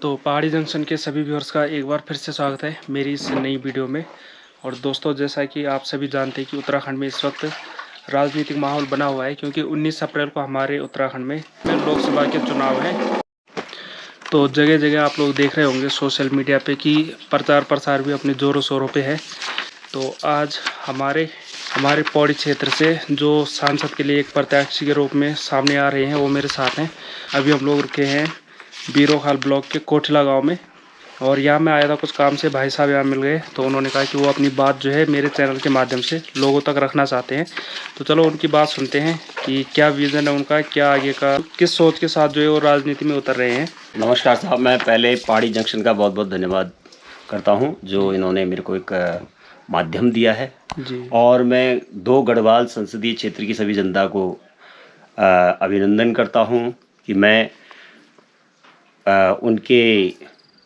तो पहाड़ी जंक्शन के सभी व्यूअर्स का एक बार फिर से स्वागत है मेरी इस नई वीडियो में। और दोस्तों, जैसा कि आप सभी जानते हैं कि उत्तराखंड में इस वक्त राजनीतिक माहौल बना हुआ है, क्योंकि 19 अप्रैल को हमारे उत्तराखंड में लोकसभा के चुनाव हैं। तो जगह जगह आप लोग देख रहे होंगे सोशल मीडिया पे कि प्रचार प्रसार भी अपने ज़ोरों शोरों पे है। तो आज हमारे पौड़ी क्षेत्र से जो सांसद के लिए एक प्रत्याशी के रूप में सामने आ रहे हैं वो मेरे साथ हैं। अभी हम लोग रुके हैं बीरोखाल ब्लॉक के कोठला गांव में, और यहाँ मैं आया था कुछ काम से। भाई साहब यहाँ मिल गए तो उन्होंने कहा कि वो अपनी बात जो है मेरे चैनल के माध्यम से लोगों तक रखना चाहते हैं। तो चलो उनकी बात सुनते हैं कि क्या विज़न है उनका, क्या आगे का, किस सोच के साथ जो है वो राजनीति में उतर रहे हैं। नमस्कार साहब, मैं पहले पहाड़ी जंक्शन का बहुत बहुत धन्यवाद करता हूं जो इन्होंने मेरे को एक माध्यम दिया है जी। और मैं 2 गढ़वाल संसदीय क्षेत्र की सभी जनता को अभिनंदन करता हूं कि मैं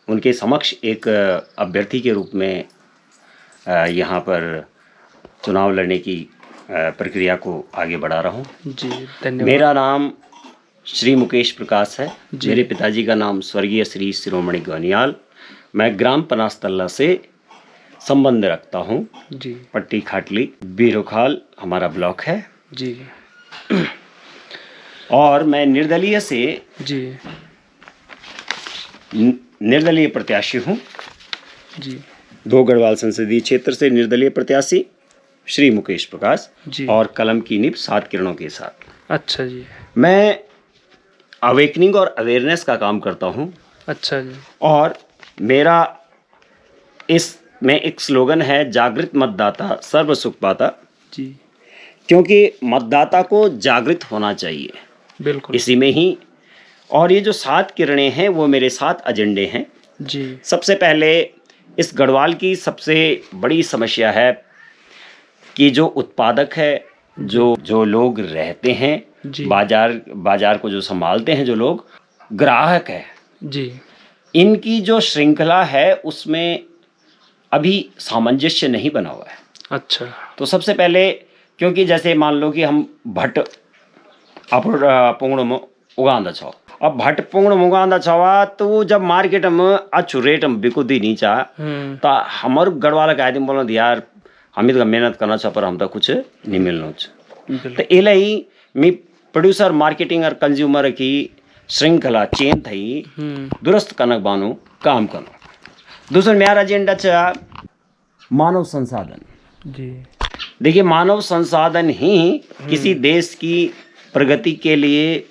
उनके समक्ष एक अभ्यर्थी के रूप में यहाँ पर चुनाव लड़ने की प्रक्रिया को आगे बढ़ा रहा हूँ। जी धन्यवाद। मेरा नाम श्री मुकेश प्रकाश है। मेरे पिताजी का नाम स्वर्गीय श्री शिरोमणि गोनियाल। मैं ग्राम पनासतल्ला से संबंध रखता हूँ। जी। पट्टी खाटली बीरोखाल हमारा ब्लॉक है जी। और मैं निर्दलीय से निर्दलीय प्रत्याशी हूँ। जी। 2 गढ़वाल संसदीय क्षेत्र से निर्दलीय प्रत्याशी श्री मुकेश प्रकाश जी। और कलम की निब 7 किरणों के साथ। अच्छा जी। मैं अवेकनिंग और अवेयरनेस का काम करता हूँ। अच्छा जी। और मेरा इसमें एक स्लोगन है, जागृत मतदाता सर्व सुख पाता। जी। क्योंकि मतदाता को जागृत होना चाहिए, बिल्कुल इसी में ही। और ये जो 7 किरणें हैं वो मेरे 7 एजेंडे हैं। जी। सबसे सबसे पहले इस गढ़वाल की सबसे बड़ी समस्या है कि जो उत्पादक है, जो लोग रहते हैं, बाजार को जो संभालते हैं, जो लोग ग्राहक है जी, इनकी जो श्रृंखला है उसमें अभी सामंजस्य नहीं बना हुआ है। अच्छा। तो सबसे पहले, क्योंकि जैसे मान लो कि हम भट्ट पुंगड़ में उगांदा छो, अब भट्ट पुंगड़ में उगांदा छवा तो जब मार्केट में अच्छु रेट में बिकुदी नहीं चाह तो हमार गढ़वाला का आदमी बोलो यार हम तो मेहनत करना चाह पर हम तो कुछ नहीं मिलना। तो इलाई मी प्रोड्यूसर मार्केटिंग और कंज्यूमर की श्रृंखला चेन थी दुरुस्त कनक बानो काम करो। दूसरा मेरा एजेंडा चाह मानव संसाधन। जी। देखिए, मानव संसाधन ही किसी देश की प्रगति के लिए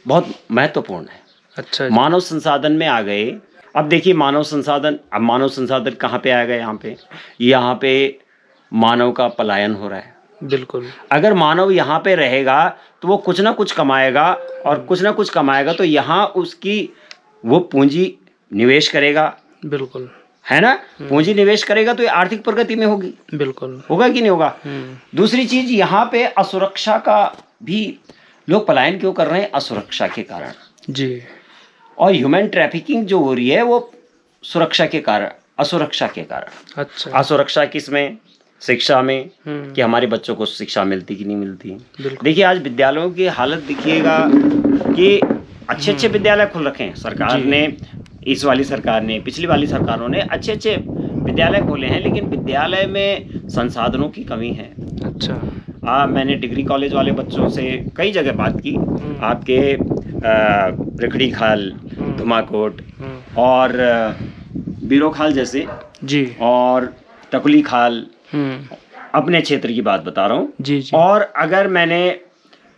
बहुत महत्वपूर्ण है। अच्छा जी। मानव संसाधन में आ गए। अब देखिए मानव संसाधन कहाँ पे आ गए? यहाँ पे मानव का पलायन हो रहा है। बिल्कुल। अगर मानव यहाँ पे रहेगा तो वो कुछ ना कुछ कमाएगा, और कुछ ना कुछ कमाएगा तो यहाँ उसकी वो पूंजी निवेश करेगा। बिल्कुल है ना? पूंजी निवेश करेगा तो ये आर्थिक प्रगति में होगी। बिल्कुल होगा कि नहीं होगा? दूसरी चीज, यहाँ पे असुरक्षा का भी लोग पलायन क्यों कर रहे हैं? असुरक्षा के कारण। जी। और ह्यूमन ट्रैफिकिंग जो हो रही है वो सुरक्षा के कारण, असुरक्षा के कारण। अच्छा। असुरक्षा किसमें? शिक्षा में, कि हमारे बच्चों को शिक्षा मिलती कि नहीं मिलती। देखिए आज विद्यालयों की हालत देखिएगा कि अच्छे विद्यालय खुल रखे हैं। सरकार ने, इस वाली सरकार ने, पिछली वाली सरकारों ने अच्छे विद्यालय खोले हैं, लेकिन विद्यालय में संसाधनों की कमी है। अच्छा। मैंने डिग्री कॉलेज वाले बच्चों से कई जगह बात की। आपके रखड़ी खाल, धुमाकोट और बीरोखाल जैसे जी, और टकुली खाल, अपने क्षेत्र की बात बता रहा हूँ। जी। और अगर मैंने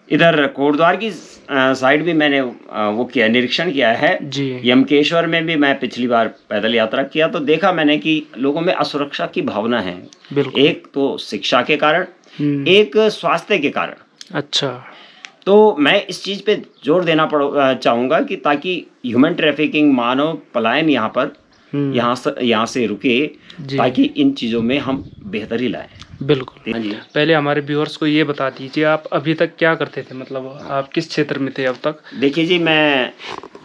इधर कोटद्वार की साइड भी मैंने वो किया, निरीक्षण किया है जी। यमकेश्वर में भी मैं पिछली बार पैदल यात्रा किया तो देखा मैंने कि लोगों में असुरक्षा की भावना है। एक तो शिक्षा के कारण, एक स्वास्थ्य के कारण। अच्छा। तो मैं इस चीज पे जोर देना चाहूंगा कि ताकि ह्यूमन ट्रैफिकिंग, मानव पलायन यहाँ से रुके, ताकि इन चीजों में हम बेहतरी लाएं। बिल्कुल। पहले हमारे व्यूअर्स को ये बता दीजिए, आप अभी तक क्या करते थे, मतलब आप किस क्षेत्र में थे अब तक? देखिए जी, मैं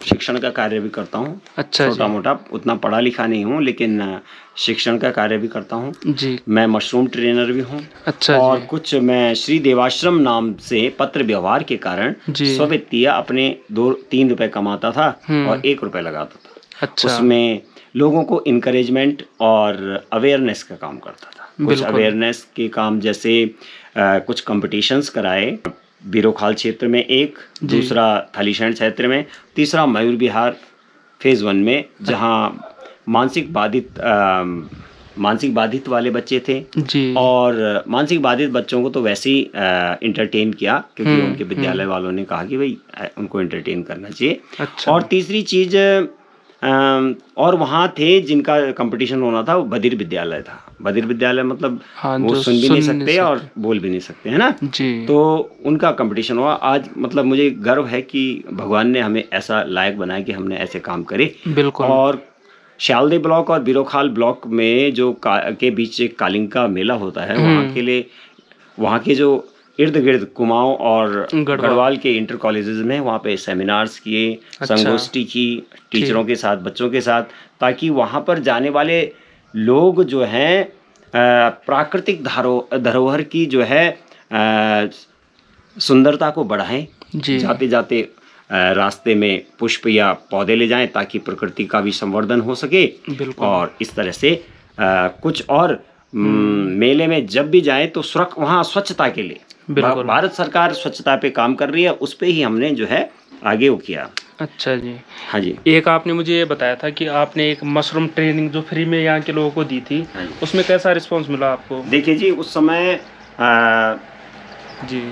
शिक्षण का कार्य भी करता हूँ। अच्छा छोटा मोटा, उतना पढ़ा लिखा नहीं हूँ, लेकिन शिक्षण का कार्य भी करता हूँ जी। मैं मशरूम ट्रेनर भी हूँ। अच्छा और जी। कुछ मैं श्री देवाश्रम नाम से पत्र व्यवहार के कारण जी। स्ववित्तीय अपने 2-3 रुपए कमाता था और 1 रुपए लगाता था। अच्छा। उसमें लोगों को इनकरेजमेंट और अवेयरनेस का काम करता था। कुछ बिल्कुल। अवेयरनेस के काम, जैसे कुछ कंपटीशंस कराए, बीरोखाल क्षेत्र में एक, जी। दूसरा थालीशरण क्षेत्र में, तीसरा मयूर विहार फेज 1 में, जहाँ मानसिक बाधित वाले बच्चे थे। जी। और मानसिक बाधित बच्चों को तो वैसे ही इंटरटेन किया, क्योंकि उनके विद्यालय वालों ने कहा कि भाई उनको इंटरटेन करना चाहिए। अच्छा। और तीसरी चीज, और वहाँ थे जिनका कंपटीशन होना था, वो बधिर विद्यालय था। बधिर विद्यालय मतलब हाँ, वो जो सुन भी नहीं सकते और बोल भी नहीं सकते, है ना। जी। तो उनका कंपटीशन हुआ। आज मतलब मुझे गर्व है कि भगवान ने हमें ऐसा लायक बनाया कि हमने ऐसे काम करे। बिल्कुल। और श्यालदे ब्लॉक और बीरोखाल ब्लॉक में जो के बीच एक कालिंका मेला होता है, वहाँ के लिए, वहाँ के जो इर्द गिर्द कुमाऊं और गढ़वाल के इंटर कॉलेजेस में वहाँ पे सेमिनार्स किए, अच्छा। संगोष्ठी की टीचरों के साथ, बच्चों के साथ, ताकि वहाँ पर जाने वाले लोग जो हैं प्राकृतिक धरोहर की जो है सुंदरता को बढ़ाएं। जाते जाते रास्ते में पुष्प या पौधे ले जाएं, ताकि प्रकृति का भी संवर्धन हो सके। और इस तरह से कुछ और मेले में जब भी जाएं तो वहाँ स्वच्छता के लिए भारत सरकार स्वच्छता पे काम कर रही है, उस पे ही हमने जो है आगे वो किया। अच्छा जी। हाँ जी। एक आपने मुझे ये बताया था कि आपने एक मशरूम ट्रेनिंग जो फ्री में यहाँ के लोगों को दी थी, उसमें कैसा रिस्पांस मिला आपको? देखिए जी, उस समय जी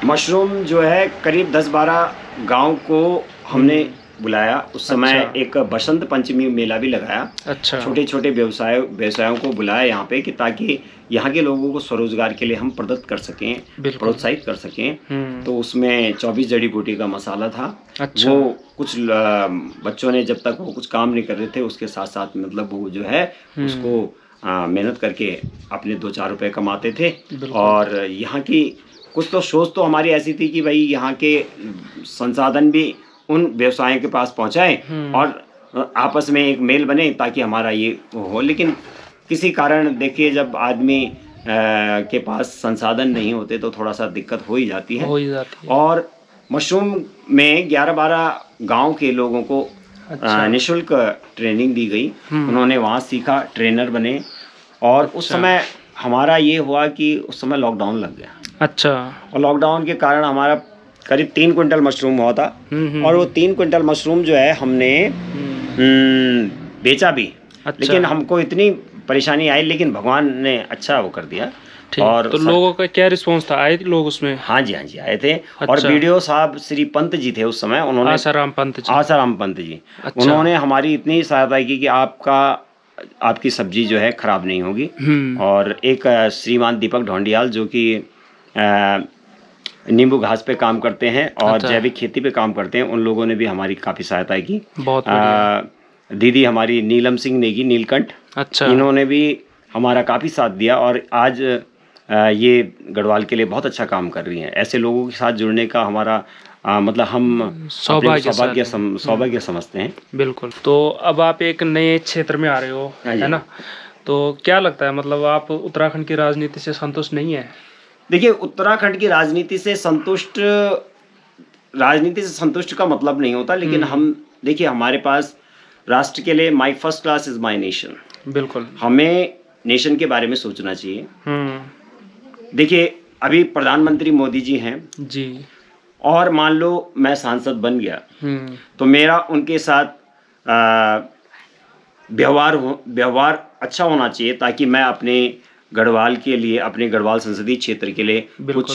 मशरूम जो है करीब 10-12 गांव को हमने बुलाया। उस समय एक बसंत पंचमी मेला भी लगाया। अच्छा। छोटे छोटे व्यवसायों को बुलाया यहाँ पे, कि ताकि यहाँ के लोगों को स्वरोजगार के लिए हम प्रदत्त कर सकें, प्रोत्साहित कर सकें। तो उसमें 24 जड़ी बूटी का मसाला था। अच्छा। वो कुछ बच्चों ने, जब तक वो कुछ काम नहीं कर रहे थे, उसके साथ साथ मतलब वो जो है उसको मेहनत करके अपने 2-4 रुपए कमाते थे। और यहाँ की कुछ तो सोच तो हमारी ऐसी थी कि भाई यहाँ के संसाधन भी उन व्यवसायों के पास पहुँचाएं और आपस में एक मेल बने, ताकि हमारा ये हो। लेकिन किसी कारण देखिए, जब आदमी के पास संसाधन नहीं होते तो थोड़ा सा दिक्कत हो ही जाती है। और मशरूम में 11-12 गांव के लोगों को निःशुल्क ट्रेनिंग दी गई। उन्होंने वहाँ सीखा, ट्रेनर बने। और उस समय हमारा ये हुआ कि उस समय लॉकडाउन लग गया। अच्छा। और लॉकडाउन के कारण हमारा करीब 3 क्विंटल मशरूम हुआ था। और वो 3 क्विंटल मशरूम जो है हमने बेचा भी। अच्छा। लेकिन हमको इतनी परेशानी आई, लेकिन भगवान ने अच्छा वो कर दिया। और तो लोगों का क्या रिस्पांस था? आए थे लोग उसमें? हाँ जी, हाँ जी, आए थे। अच्छा। और वीडियो साहब श्री पंत जी थे उस समय, उन्होंने आसाराम पंत जी। अच्छा। उन्होंने हमारी इतनी सहायता की कि आपकी सब्जी जो है खराब नहीं होगी। और एक श्रीमान दीपक ढोंडियाल, जो कि नींबू घास पे काम करते हैं और जैविक खेती पे काम करते हैं, उन लोगों ने भी हमारी काफ़ी सहायता की। बहुत दीदी हमारी नीलम सिंह नेगी, नीलकंठ। अच्छा। इन्होंने भी हमारा काफ़ी साथ दिया और आज ये गढ़वाल के लिए बहुत अच्छा काम कर रही हैं। ऐसे लोगों के साथ जुड़ने का हमारा मतलब हम सौभाग्य समझते हैं। बिल्कुल। तो अब आप एक नए क्षेत्र में आ रहे हो, है ना? तो क्या लगता है, मतलब आप उत्तराखंड की राजनीति से संतुष्ट नहीं है? देखिए, उत्तराखंड की राजनीति से संतुष्ट का मतलब नहीं होता, लेकिन हम देखिए, हमारे पास राष्ट्र के लिए my first class is my nation. बिल्कुल। हमें नेशन के बारे में सोचना चाहिए। देखिए, अभी प्रधानमंत्री मोदी जी हैं जी, और मान लो मैं सांसद बन गया, तो मेरा उनके साथ व्यवहार अच्छा होना चाहिए, ताकि मैं अपने गढ़वाल के लिए, अपने गढ़वाल संसदीय क्षेत्र के लिए कुछ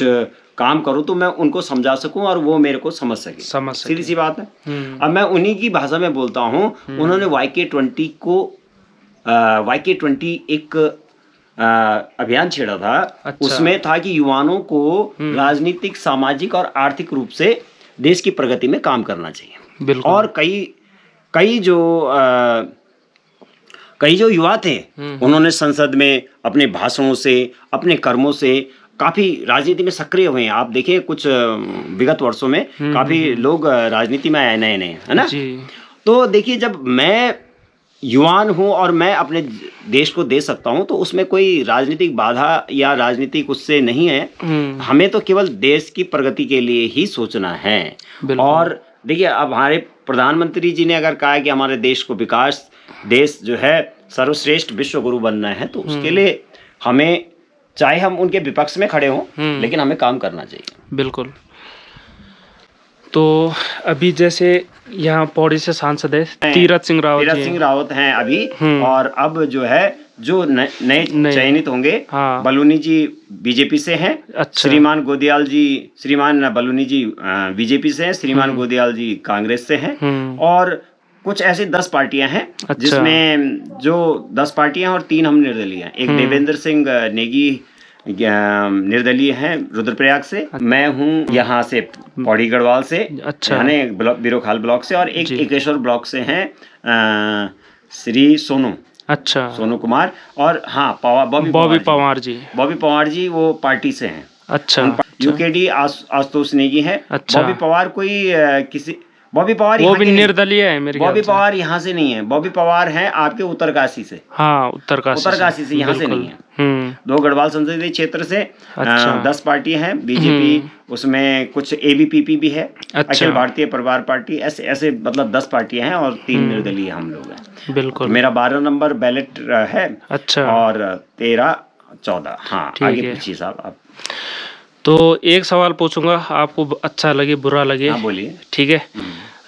काम करूं, तो मैं उनको समझा सकूं और वो मेरे को समझ सके। सीधी सी बात है। अब मैं उन्हीं की भाषा में बोलता हूं। उन्होंने YK20 एक अभियान छेड़ा था। अच्छा। उसमें था कि युवाओं को राजनीतिक, सामाजिक और आर्थिक रूप से देश की प्रगति में काम करना चाहिए। बिल्कुल। और कई जो युवा थे, उन्होंने संसद में अपने भाषणों से, अपने कर्मों से काफी राजनीति में सक्रिय हुए हैं। आप देखिए कुछ विगत वर्षों में काफी लोग राजनीति में आए नए नए, है ना जी। तो देखिए जब मैं युवान हूँ और मैं अपने देश को दे सकता हूँ, तो उसमें कोई राजनीतिक बाधा या राजनीतिक उससे नहीं है। हमें तो केवल देश की प्रगति के लिए ही सोचना है। और देखिए अब हमारे प्रधानमंत्री जी ने अगर कहा है कि हमारे देश को विकास, देश जो है सर्वश्रेष्ठ विश्व गुरु बनना है, तो उसके लिए हमें, चाहे हम उनके विपक्ष में खड़े हों, लेकिन हमें काम करना चाहिए। बिल्कुल। तो अभी जैसे यहाँ पौड़ी से सांसद है तीरथ सिंह रावत हैं अभी, और अब जो है जो नए चयनित होंगे, हाँ। बलूनी जी बीजेपी से हैं। अच्छा। श्रीमान बलूनी जी बीजेपी से हैं, श्रीमान गोदियाल जी कांग्रेस से हैं, और कुछ ऐसे 10 पार्टियां हैं। अच्छा। जिसमें जो 10 पार्टियां और 3 हम निर्दलीय हैं। एक देवेंद्र सिंह नेगी निर्दलीय हैं रुद्रप्रयाग से, मैं हूँ यहाँ से पौड़ी गढ़वाल से, अच्छा, बिरोखाल ब्लॉक से, और एक एकेश्वर ब्लॉक से हैं श्री सोनू, अच्छा, सोनू कुमार, और हाँ बॉबी पवार जी वो पार्टी से हैं। अच्छा। यूकेडी आशुतोष नेगी है। अच्छा। बॉबी पवार कोई किसी बॉबी पवार वो भी निर्दलीय है मेरे ख्याल से। बॉबी पवार यहाँ से नहीं है, बॉबी पवार हैं आपके उत्तरकाशी से। हाँ, उत्तरकाशी से यहाँ से नहीं है। 2 गढ़वाल संसदीय क्षेत्र से। अच्छा। 10 पार्टियां हैं, बीजेपी, उसमें कुछ ABPP भी है। अच्छा। अखिल भारतीय परिवार पार्टी, ऐसे मतलब 10 पार्टियां हैं और 3 निर्दलीय हम लोग हैं। बिल्कुल। मेरा 12 नंबर बैलेट है। अच्छा। और 13-14। हाँ, आगे पूछिए साहब आप। तो एक सवाल पूछूंगा, आपको अच्छा लगे बुरा लगे, हाँ बोलिए। ठीक है।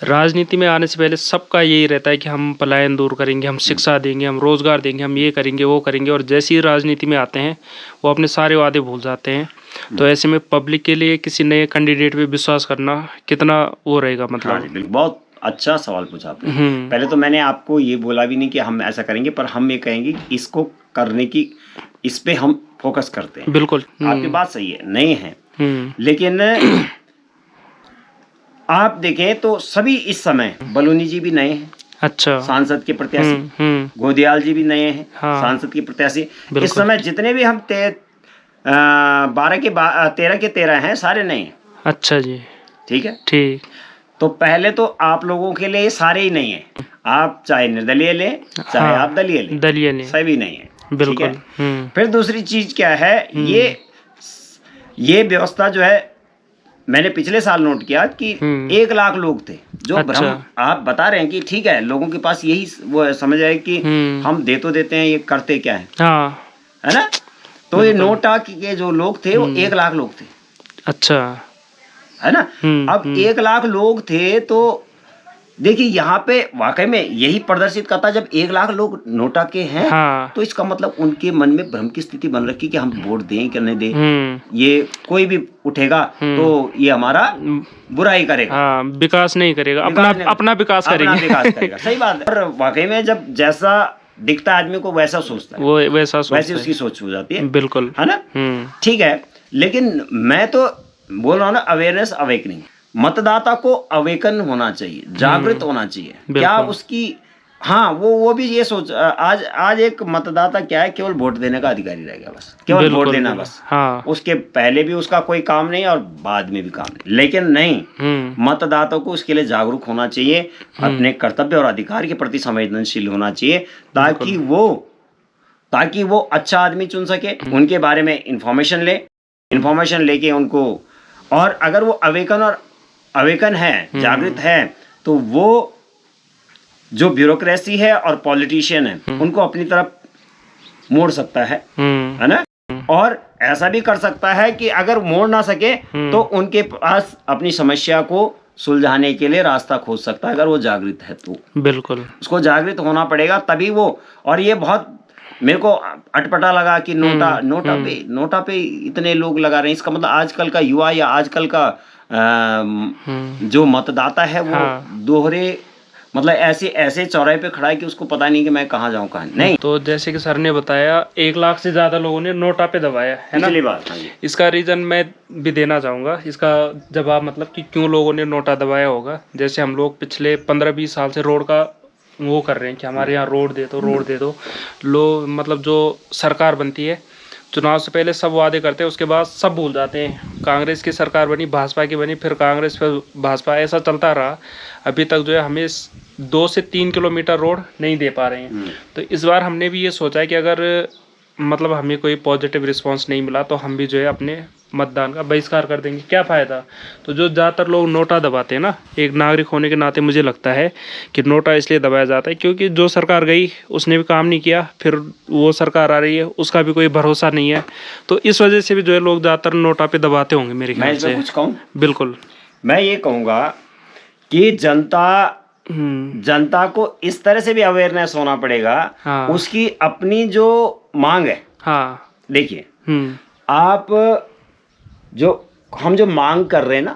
राजनीति में आने से पहले सबका यही रहता है कि हम पलायन दूर करेंगे, हम शिक्षा देंगे, हम रोजगार देंगे, हम ये करेंगे वो करेंगे, और जैसे ही राजनीति में आते हैं वो अपने सारे वादे भूल जाते हैं। तो ऐसे में पब्लिक के लिए किसी नए कैंडिडेट पे विश्वास करना कितना वो रहेगा, मतलब। हाँ, बहुत अच्छा सवाल पूछा आपने। पहले तो मैंने आपको ये बोला भी नहीं कि हम ऐसा करेंगे, पर हम ये कहेंगे कि इसको करने की, इस पे हम फोकस करते हैं। बिल्कुल, आपकी बात सही है, नए हैं, लेकिन आप देखें तो सभी इस समय, बलूनी जी भी नए हैं। अच्छा। सांसद के प्रत्याशी, गोदियाल जी भी नए हैं। हाँ। सांसद के प्रत्याशी। इस समय जितने भी हम 13 के 13 हैं, सारे नए हैं। अच्छा जी, ठीक है, ठीक। तो पहले तो आप लोगों के लिए सारे ही नहीं है। आप चाहे निर्दलीय लें, चाहे आप दलीय लें, सभी नहीं है। बिल्कुल। फिर दूसरी चीज क्या है, ये व्यवस्था जो है, मैंने पिछले साल नोट किया कि 1 लाख लोग थे जो। अच्छा। आप बता रहे हैं कि ठीक है, लोगों के पास यही वो समझ आए कि हम दे तो देते हैं, ये करते क्या है। हाँ। है ना। तो ये नोटा के जो लोग थे वो 1 लाख लोग थे। अच्छा। है ना। अब 1 लाख लोग थे, तो देखिए यहाँ पे वाकई में यही प्रदर्शित करता, जब 1 लाख लोग नोटा के हैं। हाँ। तो इसका मतलब उनके मन में भ्रम की स्थिति बन रखी कि हम वोट दें कि नहीं दें, ये कोई भी उठेगा तो ये हमारा बुराई करेगा। हाँ, विकास नहीं करेगा, अपना विकास करेगा। सही बात है। और वाकई में जब जैसा दिखता है आदमी को वैसा सोचता है, वो वैसे उसकी सोच हो जाती है। बिल्कुल, है ना। ठीक है, लेकिन मैं तो बोल रहा हूँ ना, अवेयरनेस, अवेकनिंग, मतदाता को अवेकन होना चाहिए, जागृत होना चाहिए। क्या उसकी, हाँ, वो भी ये सोच, आज एक मतदाता क्या है, केवल वोट देने का अधिकारी रह गया, बस केवल वोट देना बस। हाँ। उसके पहले भी उसका कोई काम नहीं और बाद में भी काम नहीं। लेकिन नहीं, मतदाता को उसके लिए जागरूक होना चाहिए, अपने कर्तव्य और अधिकार के प्रति संवेदनशील होना चाहिए, ताकि वो अच्छा आदमी चुन सके, उनके बारे में इंफॉर्मेशन लेके उनको, और अगर वो अवेकन है, जागृत है, तो वो जो ब्यूरोक्रेसी है और पॉलिटिशियन है, उनको अपनी तरफ मोड़ सकता है ना। और ऐसा भी कर सकता है कि अगर मोड़ ना सके तो उनके पास अपनी समस्या को सुलझाने के लिए रास्ता खोज सकता है, अगर वो जागृत है तो। बिल्कुल, उसको जागृत होना पड़ेगा, तभी वो। और ये बहुत मेरे को अटपटा लगा कि नोटा पे इतने लोग लगा रहे हैं। इसका मतलब आजकल का युवा या आजकल का जो मतदाता है वो दोहरे, मतलब ऐसे चौराहे पे खड़ा है कि उसको पता नहीं कि मैं कहाँ जाऊँ कहाँ नहीं। तो जैसे कि सर ने बताया 1 लाख से ज्यादा लोगों ने नोटा पे दबाया है ना। बात। इसका रीजन मैं भी देना चाहूंगा, इसका जवाब, मतलब कि क्यों लोगों ने नोटा दबाया होगा। जैसे हम लोग पिछले 15-20 साल से रोड का वो कर रहे हैं कि हमारे यहाँ रोड दे दो, मतलब जो सरकार बनती है चुनाव से पहले सब वादे करते हैं, उसके बाद सब भूल जाते हैं। कांग्रेस की सरकार बनी, भाजपा की बनी, फिर कांग्रेस, फिर भाजपा, ऐसा चलता रहा। अभी तक जो है हमें 2 से 3 किलोमीटर रोड नहीं दे पा रहे हैं। तो इस बार हमने भी ये सोचा है कि अगर मतलब हमें कोई पॉजिटिव रिस्पांस नहीं मिला तो हम भी जो है अपने मतदान का बहिष्कार कर देंगे। क्या फ़ायदा? तो जो ज़्यादातर लोग नोटा दबाते हैं ना, एक नागरिक होने के नाते मुझे लगता है कि नोटा इसलिए दबाया जाता है क्योंकि जो सरकार गई उसने भी काम नहीं किया, फिर वो सरकार आ रही है उसका भी कोई भरोसा नहीं है। तो इस वजह से भी जो है लोग ज़्यादातर नोटा पे दबाते होंगे मेरे ख्याल से। कुछ कहूँ? बिल्कुल, मैं ये कहूँगा कि जनता को इस तरह से भी अवेयरनेस होना पड़ेगा। हाँ। उसकी अपनी जो मांग है, हाँ, देखिए आप हम जो मांग कर रहे हैं ना,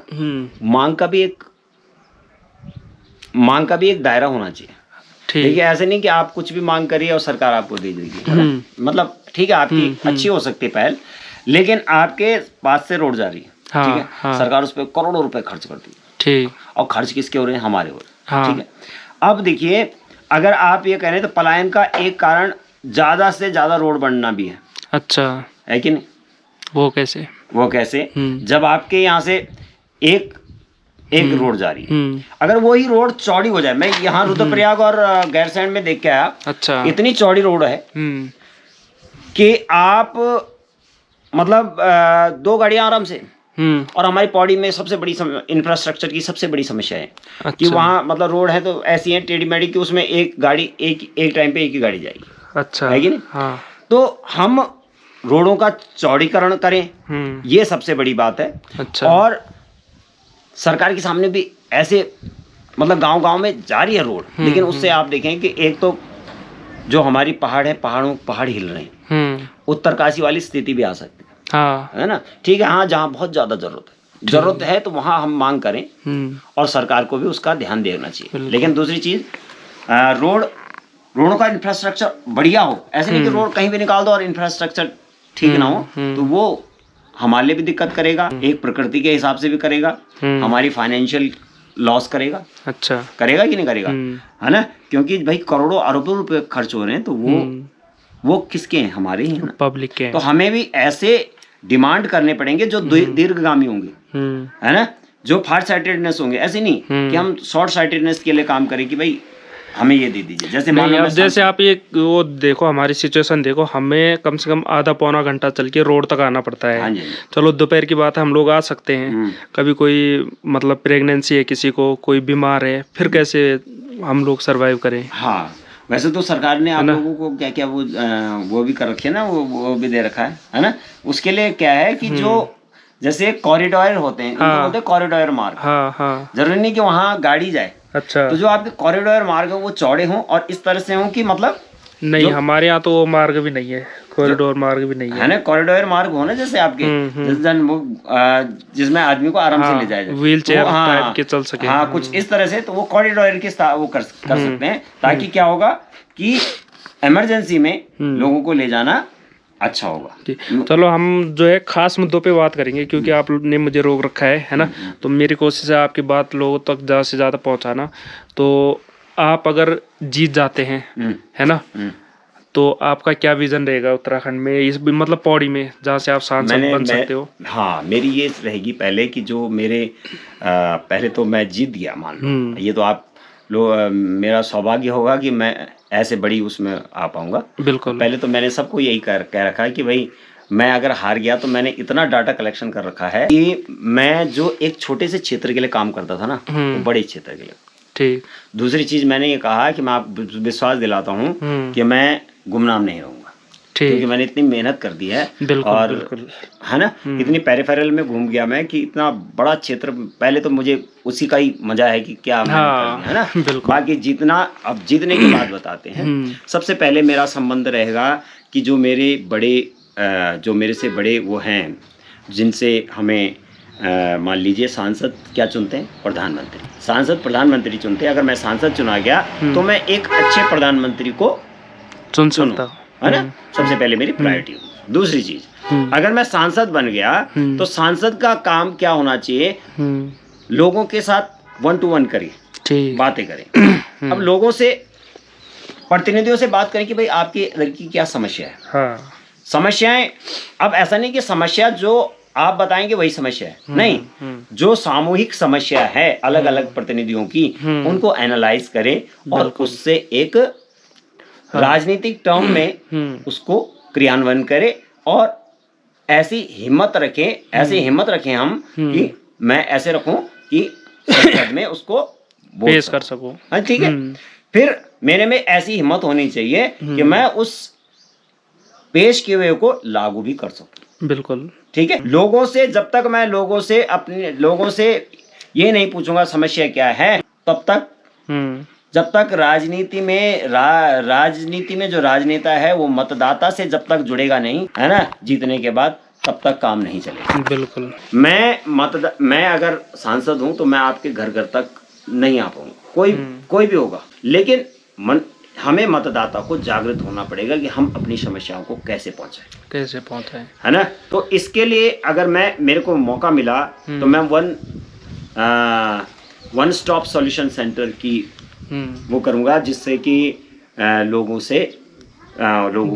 मांग का भी एक दायरा होना चाहिए। ठीक है, ऐसे नहीं कि आप कुछ भी मांग करिए और सरकार आपको दे देगी, है ना? मतलब ठीक है, आपकी अच्छी हो सकती है पहल, लेकिन आपके पास से रोड जा रही है, ठीक है, सरकार उस पर करोड़ों रुपए खर्च करती है, ठीक, और खर्च किसके हो रहे हैं? हमारे हो रहे हैं, ठीक है। अब देखिए, अगर आप ये कह रहे हैं तो पलायन का एक कारण ज्यादा से ज्यादा रोड बनना भी है। अच्छा, है कि नहीं? वो कैसे? जब आपके यहाँ से एक रोड जा रही है, अगर वही रोड चौड़ी हो जाए, मैं यहाँ रुद्रप्रयाग और गैरसैंण में देख के आया। अच्छा, इतनी चौड़ी रोड है कि आप मतलब 2 गाड़ियां आराम से। और हमारी पौड़ी में सबसे बड़ी इंफ्रास्ट्रक्चर की सबसे बड़ी समस्या है। अच्छा। कि वहाँ मतलब रोड है तो ऐसी है टेढ़ी मेढ़ी कि उसमें एक गाड़ी एक टाइम पे एक ही गाड़ी जाएगी। अच्छा, है कि नहीं? हाँ। तो हम रोडों का चौड़ीकरण करें, ये सबसे बड़ी बात है। अच्छा। और सरकार के सामने भी ऐसे मतलब गांव में जा रही है रोड, लेकिन उससे आप देखें कि एक तो जो हमारी पहाड़ हिल रहे हैं, उत्तरकाशी वाली स्थिति भी आ सकती है। हाँ, है ना? ठीक है, हाँ, जहाँ बहुत ज्यादा जरूरत है तो वहाँ हम मांग करें और सरकार को भी उसका ध्यान देना चाहिए। लेकिन दूसरी चीज, रोडों का इंफ्रास्ट्रक्चर बढ़िया हो, ऐसे नहीं कि रोड कहीं भी निकाल दो और इंफ्रास्ट्रक्चर ठीक ना हो, तो वो हमारे लिए भी दिक्कत करेगा, एक प्रकृति के हिसाब से भी करेगा, हमारी फाइनेंशियल लॉस करेगा। अच्छा, करेगा कि नहीं करेगा? है ना? क्योंकि भाई करोड़ों अरबों रुपए खर्च हो रहे हैं, तो वो किसके हैं? हमारे ही, पब्लिक के। तो हमें भी ऐसे डिमांड करने पड़ेंगे जो दीर्घगामी होंगे, है ना? जो फार साइटेडनेस होंगे। ऐसे नहीं कि हम शॉर्ट साइटेडनेस के लिए काम करें कि भाई हमें ये दे दीजिए। जैसे आप ये वो देखो, हमारी सिचुएशन देखो, हमें कम से कम आधा पौना घंटा चल के रोड तक आना पड़ता है। हाँ जी। चलो दोपहर की बात है, हम लोग आ सकते हैं, कभी कोई मतलब प्रेगनेंसी है, किसी को कोई बीमार है, फिर कैसे हम लोग सरवाइव करें? हाँ, वैसे तो सरकार ने आप लोगों को क्या क्या वो भी कर रखे है ना, वो भी दे रखा है ना? उसके लिए क्या है कि जो जैसे कॉरिडोर होते हैं, हाँ, बोलते हैं कॉरिडोर मार्ग। हाँ, हाँ। जरूरी नहीं कि वहाँ गाड़ी जाए। अच्छा, तो जो आपके कॉरिडोर मार्ग है वो चौड़े हों और इस तरह से हों कि मतलब नहीं, हमारे यहाँ तो वो मार्ग भी नहीं है, कॉरिडोर मार्ग भी नहीं है ना? कॉरिडोर मार्ग हो ना, जैसे आपके जिसमें आदमी को आराम से ले जाए, व्हील चेयर टाइप के चल सके। हाँ, कुछ इस तरह से, तो वो कॉरिडोर के वो कर सकते हैं, ताकि क्या होगा कि इमरजेंसी में लोगों को ले जाना अच्छा होगा। चलो, हम जो है खास मुद्दों पे बात करेंगे क्योंकि आपने मुझे रोक रखा है ना? तो मेरी कोशिश है आपकी बात लोगों तक ज़्यादा से ज़्यादा पहुंचाना। तो आप अगर जीत जाते हैं, है ना, तो आपका क्या विजन रहेगा उत्तराखंड में, इस मतलब पौड़ी में, जहाँ से आप सांसद बन सकते हो? हाँ, मेरी ये रहेगी पहले कि जो मेरे पहले तो मैं जीत गया, मान लो, ये तो आप मेरा सौभाग्य होगा कि मैं ऐसे बड़ी उसमें आ पाऊंगा। बिल्कुल। पहले तो मैंने सबको यही कह रखा है कि भाई मैं अगर हार गया तो मैंने इतना डाटा कलेक्शन कर रखा है कि मैं जो एक छोटे से क्षेत्र के लिए काम करता था ना, वो बड़े क्षेत्र के लिए। ठीक। दूसरी चीज मैंने ये कहा कि मैं आप विश्वास दिलाता हूँ कि मैं गुमनाम नहीं रहूंगा, क्योंकि मैंने इतनी मेहनत कर दी है। बिल्कुल, और बिल्कुल, है ना, इतनी पेरिफेरल में घूम गया मैं कि इतना बड़ा क्षेत्र, पहले तो मुझे उसी का ही मजा है कि क्या मेहनत करनी है ना। बाकी जीतना, अब जीतने की बात बताते हैं। सबसे पहले मेरा संबंध रहेगा कि जो मेरे बड़े जो मेरे से बड़े वो हैं, जिनसे हमें मान लीजिए सांसद क्या चुनते हैं? प्रधानमंत्री। सांसद प्रधानमंत्री चुनते हैं। अगर मैं सांसद चुना गया तो मैं एक अच्छे प्रधानमंत्री को चुन सकता हूँ, है ना? सबसे पहले मेरी प्रायोरिटी। दूसरी चीज, अगर मैं सांसद बन गया तो सांसद का काम क्या होना चाहिए? लोगों के साथ 1-to-1 करें, बातें करें। अब लोगों से, प्रतिनिधियों से बात करें कि भाई आपकी लड़की क्या समस्या है। हाँ। समस्याएं, अब ऐसा नहीं कि समस्या जो आप बताएंगे वही समस्या है, नहीं, जो सामूहिक समस्या है अलग अलग प्रतिनिधियों की, उनको एनालाइज करें और उससे एक राजनीतिक टर्म में उसको क्रियान्वयन करें और ऐसी हिम्मत रखें हम कि मैं ऐसे रखूं कि संसद में उसको पेश कर सकूं। हाँ, ठीक है। फिर मेरे में ऐसी हिम्मत होनी चाहिए कि मैं उस पेश किए हुए को लागू भी कर सकूं। बिल्कुल, ठीक है। लोगों से, जब तक मैं लोगों से ये नहीं पूछूंगा समस्या क्या है, तब तक जब तक राजनीति में जो राजनेता है वो मतदाता से जब तक जुड़ेगा नहीं, है ना, जीतने के बाद, तब तक काम नहीं चलेगा। बिल्कुल। मैं अगर सांसद हूं तो मैं आपके घर घर तक नहीं आ पाऊंगा, कोई भी होगा, लेकिन हमें मतदाता को जागृत होना पड़ेगा कि हम अपनी समस्याओं को कैसे पहुंचाएं, है ना। तो इसके लिए अगर मेरे को मौका मिला तो मैं वन स्टॉप सॉल्यूशन सेंटर की वो करूंगा, जिससे कि लोगों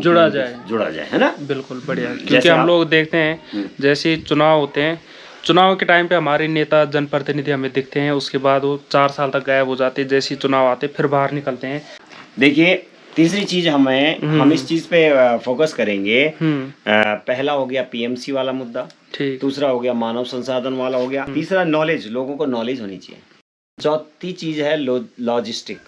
जुड़ा जाए, है ना। बिल्कुल, बढ़िया। क्योंकि हम लोग देखते हैं जैसे चुनाव होते हैं, चुनाव के टाइम पे हमारे नेता जनप्रतिनिधि हमें दिखते हैं, उसके बाद वो 4 साल तक गायब हो जाते हैं, जैसे चुनाव आते फिर बाहर निकलते हैं। देखिए, तीसरी चीज हम इस चीज पे फोकस करेंगे। पहला हो गया पीएमसी वाला मुद्दा, दूसरा हो गया मानव संसाधन वाला हो गया, तीसरा नॉलेज, लोगों को नॉलेज होनी चाहिए, चौथी चीज है लॉजिस्टिक।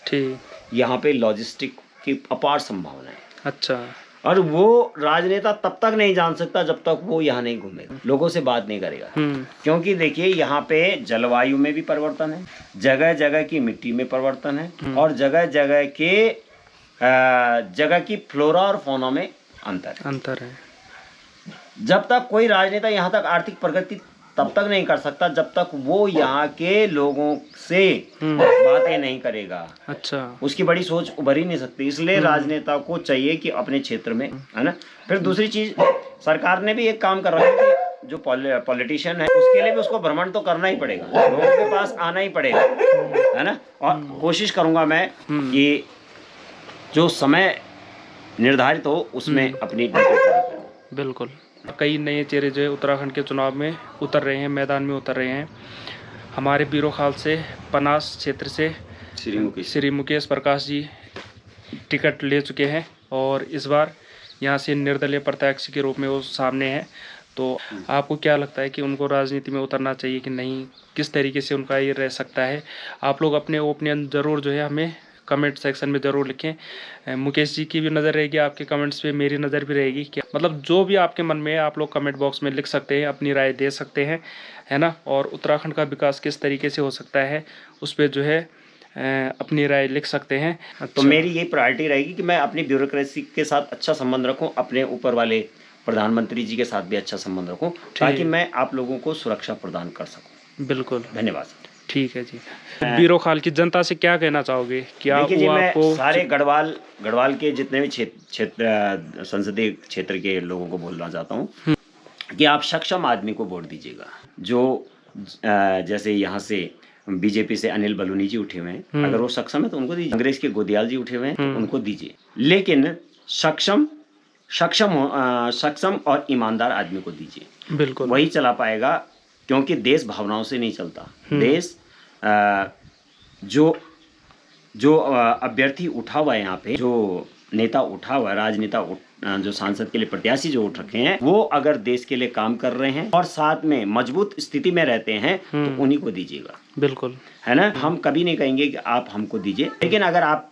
ठीक, यहाँ पे लॉजिस्टिक की अपार संभावना है। अच्छा। और वो राजनेता तब तक नहीं जान सकता जब तक वो यहाँ नहीं घूमेगा, लोगों से बात नहीं करेगा। क्योंकि देखिए, यहाँ पे जलवायु में भी परिवर्तन है, जगह जगह की मिट्टी में परिवर्तन है, और जगह जगह की फ्लोरा और फौना में अंतर है। जब तक कोई राजनेता यहाँ तक आर्थिक प्रगति तब तक नहीं कर सकता जब तक वो यहाँ के लोगों से बातें नहीं करेगा। अच्छा। उसकी बड़ी सोच उभर ही नहीं सकती। इसलिए राजनेता को चाहिए कि अपने क्षेत्र में, है ना। फिर दूसरी चीज, सरकार ने भी एक काम कर रखा है कि जो पॉलिटिशियन है उसके लिए भी उसको भ्रमण तो करना ही पड़ेगा, लोगों के पास आना ही पड़ेगा, है ना। और कोशिश करूंगा मैं कि जो समय निर्धारित हो उसमें अपनी बिल्कुल। कई नए चेहरे जो है उत्तराखंड के चुनाव में उतर रहे हैं, मैदान में उतर रहे हैं। हमारे बीरोखाल से पनास क्षेत्र से श्री मुकेश प्रकाश जी टिकट ले चुके हैं और इस बार यहाँ से निर्दलीय प्रत्याशी के रूप में वो सामने हैं। तो आपको क्या लगता है कि उनको राजनीति में उतरना चाहिए कि नहीं, किस तरीके से उनका ये रह सकता है? आप लोग अपने ओपिनियन ज़रूर जो है हमें कमेंट सेक्शन में ज़रूर लिखें। मुकेश जी की भी नज़र रहेगी आपके कमेंट्स पे, मेरी नज़र भी रहेगी। क्या मतलब जो भी आपके मन में है आप लोग कमेंट बॉक्स में लिख सकते हैं, अपनी राय दे सकते हैं, है ना। और उत्तराखंड का विकास किस तरीके से हो सकता है उस पर जो है अपनी राय लिख सकते हैं। तो मेरी ये प्रायोरिटी रहेगी कि मैं अपनी ब्यूरोक्रेसी के साथ अच्छा संबंध रखूँ, अपने ऊपर वाले प्रधानमंत्री जी के साथ भी अच्छा संबंध रखूँ, ताकि मैं आप लोगों को सुरक्षा प्रदान कर सकूँ। बिल्कुल, धन्यवाद। ठीक है जी। बीरोखाल की जनता से क्या कहना चाहोगे? क्या आपको सारे गढ़वाल के जितने भी क्षेत्र संसदीय क्षेत्र के लोगों को बोलना चाहता हूँ कि आप सक्षम आदमी को वोट दीजिएगा। जो जैसे यहाँ से बीजेपी से अनिल बलूनी जी उठे हुए हैं, अगर वो सक्षम है तो उनको दीजिए। कांग्रेस के गोदियाल जी उठे हुए हैं तो उनको दीजिए, लेकिन सक्षम और ईमानदार आदमी को दीजिए। बिल्कुल, वही चला पाएगा, क्योंकि देश भावनाओं से नहीं चलता। देश जो अभ्यर्थी उठा हुआ है, यहाँ पे जो नेता उठा हुआ है, राजनेता जो सांसद के लिए प्रत्याशी जो उठ रखे हैं, वो अगर देश के लिए काम कर रहे हैं और साथ में मजबूत स्थिति में रहते हैं तो उन्हीं को दीजिएगा। बिल्कुल, है ना। हम कभी नहीं कहेंगे कि आप हमको दीजिए, लेकिन अगर आप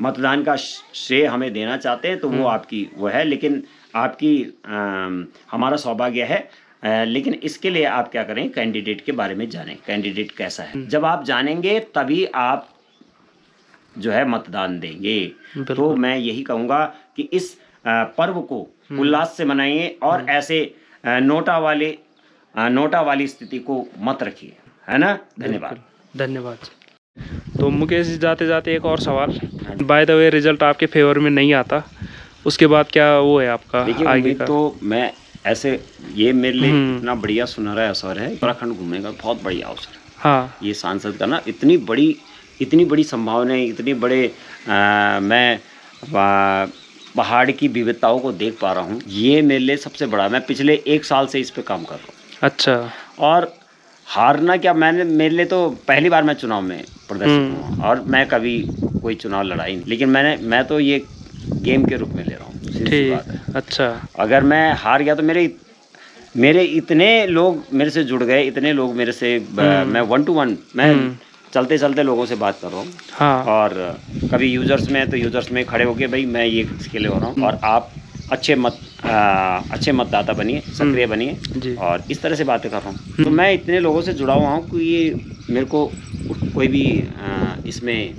मतदान का श्रेय हमें देना चाहते हैं तो वो आपकी वो है, लेकिन आपकी हमारा सौभाग्य है। लेकिन इसके लिए आप क्या करें, कैंडिडेट के बारे में जानें, कैंडिडेट कैसा है। जब आप जानेंगे तभी आप जो है मतदान देंगे। तो मैं यही कहूँगा कि इस पर्व को उल्लास से मनाइए और ऐसे नोटा वाली स्थिति को मत रखिए, है ना। धन्यवाद। तो मुकेश जी, जाते जाते एक और सवाल, बाय द वे रिजल्ट आपके फेवर में नहीं आता, उसके बाद क्या वो है आपका आगे का? तो मैं ऐसे, ये मेरे लिए इतना बढ़िया सुनहरा अवसर है, उत्तराखंड घूमने का बहुत बढ़िया अवसर है। हाँ, ये सांसद का ना इतनी बड़ी संभावना है, इतनी बड़े मैं पहाड़ की विविधताओं को देख पा रहा हूँ, ये मेरे लिए सबसे बड़ा। मैं पिछले 1 साल से इस पे काम कर रहा हूँ। अच्छा। और हारना क्या, मेरे लिए तो पहली बार मैं चुनाव में प्रदर्शित हुआ, और मैं कभी कोई चुनाव लड़ा ही नहीं, लेकिन मैं तो ये गेम के रूप में ले रहा हूँ। सीधी बात है। अच्छा। अगर मैं हार गया तो मेरे इतने लोग मेरे से जुड़ गए, इतने लोग मेरे से, मैं 1 to 1 मैं चलते चलते लोगों से बात कर रहा हूँ। हाँ। और कभी यूजर्स में, तो यूजर्स में खड़े होके भाई मैं ये इसके लिए हो रहा हूँ, और आप अच्छे मतदाता बनिए, सक्रिय बनिए, और इस तरह से बातें कर रहा हूँ। तो मैं इतने लोगों से जुड़ा हुआ हूँ कि ये मेरे को कोई भी इसमें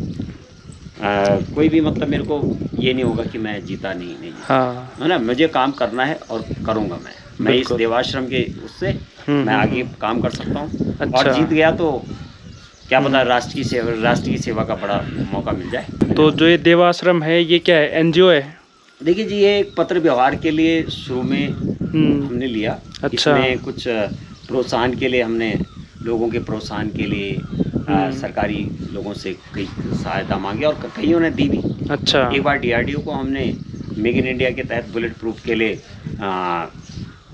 कोई भी मतलब मेरे को ये नहीं होगा कि मैं जीता नहीं। हाँ। है ना, मुझे काम करना है और करूँगा मैं इस देवाश्रम के उससे मैं आगे काम कर सकता हूँ। अच्छा। और जीत गया तो क्या पता राष्ट्र की सेवा का बड़ा मौका मिल जाए। तो जो ये देवाश्रम है, ये क्या है, NGO है? देखिए जी, ये एक पत्र व्यवहार के लिए शुरू में हमने लिया। अच्छा। इसमें कुछ प्रोत्साहन के लिए, हमने लोगों के प्रोत्साहन के लिए सरकारी लोगों से कई सहायता मांगी, और कईयों ने दी भी। अच्छा। एक बार DRDO को हमने मेक इन इंडिया के तहत बुलेट प्रूफ के लिए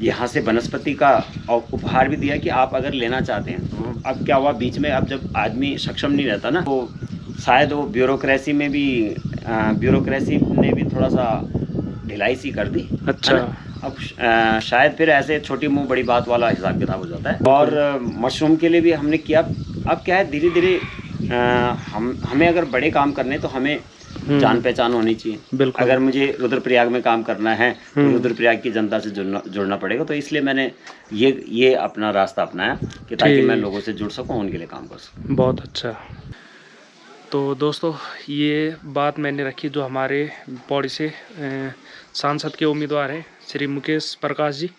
यहाँ से वनस्पति का उपहार भी दिया कि आप अगर लेना चाहते हैं तो। अब क्या हुआ, बीच में अब जब आदमी सक्षम नहीं रहता ना, तो शायद वो ब्यूरोक्रेसी ने भी थोड़ा सा ढिलाई सी कर दी। अच्छा। अब शायद फिर ऐसे छोटी मुंह बड़ी बात वाला हिसाब किताब हो जाता है। और मशरूम के लिए भी हमने किया। अब क्या है, धीरे धीरे हमें अगर बड़े काम करने तो हमें जान पहचान होनी चाहिए। बिल्कुल। अगर मुझे रुद्रप्रयाग में काम करना है तो रुद्रप्रयाग की जनता से जुड़ना पड़ेगा। तो इसलिए मैंने ये अपना रास्ता अपनाया कि ताकि मैं लोगों से जुड़ सकूं, उनके लिए काम कर सकूं। बहुत अच्छा। तो दोस्तों, ये बात मैंने रखी जो हमारे पौड़ी से सांसद के उम्मीदवार हैं श्री मुकेश प्रकाश जी।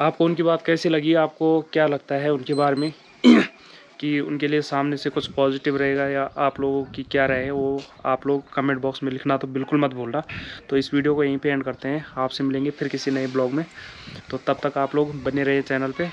आपको उनकी बात कैसी लगी? आपको क्या लगता है उनके बारे में कि उनके लिए सामने से कुछ पॉजिटिव रहेगा, या आप लोगों की क्या राय है, वो आप लोग कमेंट बॉक्स में लिखना तो बिल्कुल मत भूलना। तो इस वीडियो को यहीं पे एंड करते हैं। आपसे मिलेंगे फिर किसी नए ब्लॉग में। तो तब तक आप लोग बने रहिए चैनल पे।